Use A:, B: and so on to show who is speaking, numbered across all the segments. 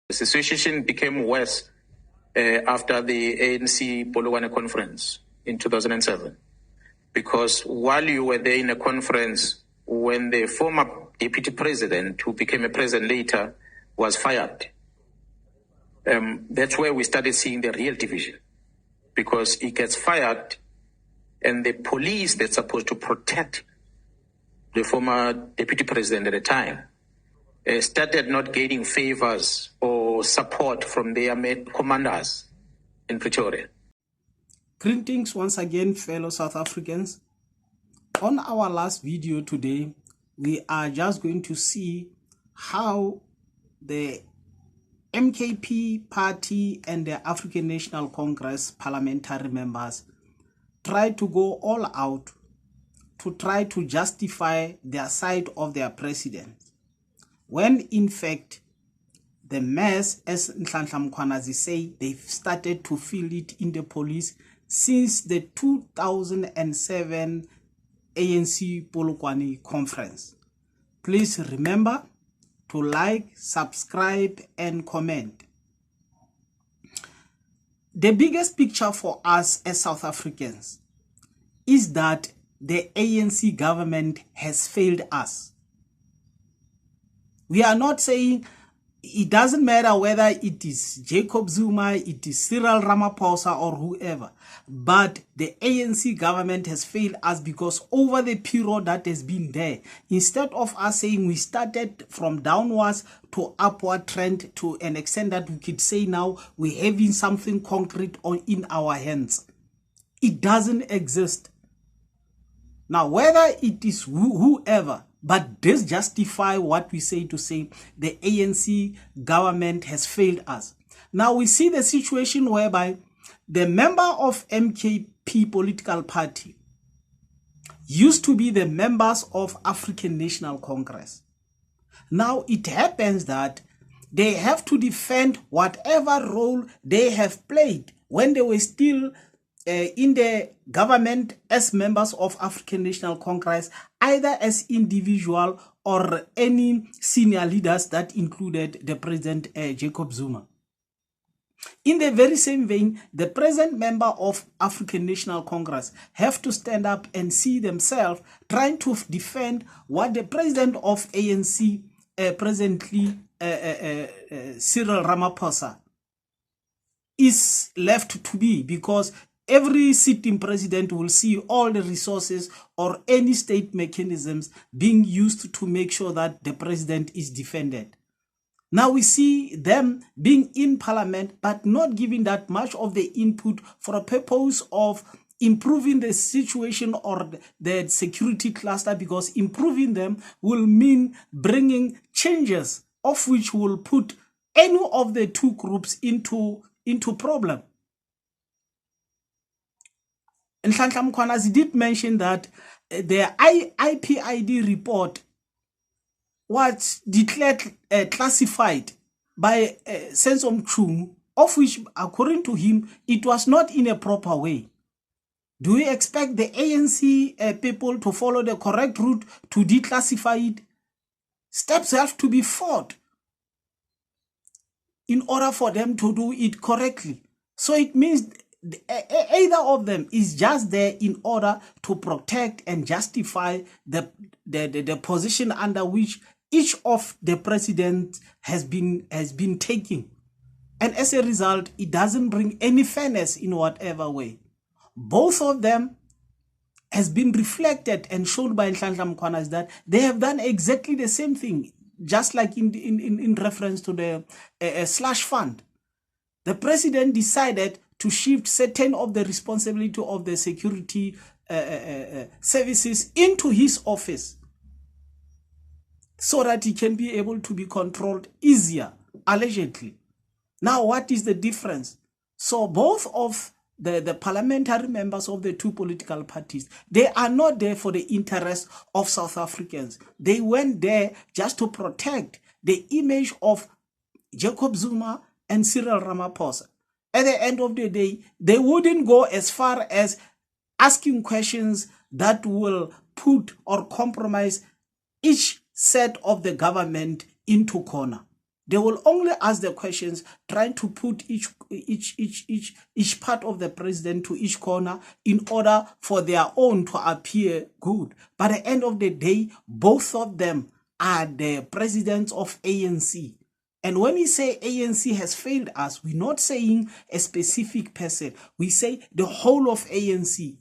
A: The situation became worse after the ANC Polokwane conference in 2007, because while you were there in a conference when the former deputy president, who became a president later, was fired, that's where we started seeing the real division, because he gets fired and the police that's supposed to protect the former deputy president at the time started not getting favors or support from their commanders in Pretoria.
B: Greetings once again, fellow South Africans. On our last video today, we are just going to see how the MKP party and the African National Congress parliamentary members try to go all out to try to justify their side of their president, when in fact the mess, as Nhlanhla Mkhwanazi say, they've started to feel it in the police since the 2007 ANC Polokwane conference. Please remember to like, subscribe and comment. The biggest picture for us as South Africans is that the ANC government has failed us. We are not saying it doesn't matter whether it is Jacob Zuma, it is Cyril Ramaphosa or whoever, but the ANC government has failed us because over the period that has been there, instead of us saying we started from downwards to upward trend to an extent that we could say now we're having something concrete in our hands, it doesn't exist. Now, whether it is whoever, but this justify what we say to say the ANC government has failed us. Now we see the situation whereby the member of MKP political party used to be the members of African National Congress. Now it happens that they have to defend whatever role they have played when they were still in the government as members of African National Congress, either as individual or any senior leaders that included the President Jacob Zuma. In the very same vein, the present member of African National Congress have to stand up and see themselves trying to defend what the president of ANC presently, Cyril Ramaphosa, is left to be, because every sitting president will see all the resources or any state mechanisms being used to make sure that the president is defended. Now we see them being in parliament, but not giving that much of the input for a purpose of improving the situation or the security cluster, because improving them will mean bringing changes of which will put any of the two groups into problem. And Nhlanhla Mkhwanazi did mention that the IPID report was declared classified by Senzo Mchunu, of which, according to him, it was not in a proper way. Do we expect the ANC people to follow the correct route to declassify it? Steps have to be fought in order for them to do it correctly. So it means either of them is just there in order to protect and justify the position under which each of the presidents has been taking. And as a result, it doesn't bring any fairness in whatever way. Both of them has been reflected and shown by Nhlanhla Mkhwanazi that they have done exactly the same thing, just like in reference to the slush fund. The president decided to shift certain of the responsibility of the security services into his office so that he can be able to be controlled easier, allegedly. Now, what is the difference? So both of the parliamentary members of the two political parties, they are not there for the interest of South Africans. They went there just to protect the image of Jacob Zuma and Cyril Ramaphosa. At the end of the day, they wouldn't go as far as asking questions that will put or compromise each set of the government into corner. They will only ask the questions, trying to put each part of the president to each corner in order for their own to appear good. But at the end of the day, both of them are the presidents of ANC. And when we say ANC has failed us, we're not saying a specific person. We say the whole of ANC.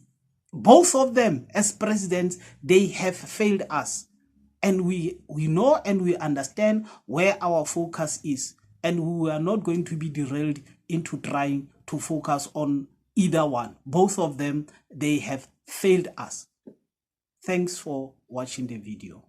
B: Both of them as presidents, they have failed us. And we know and we understand where our focus is. And we are not going to be derailed into trying to focus on either one. Both of them, they have failed us. Thanks for watching the video.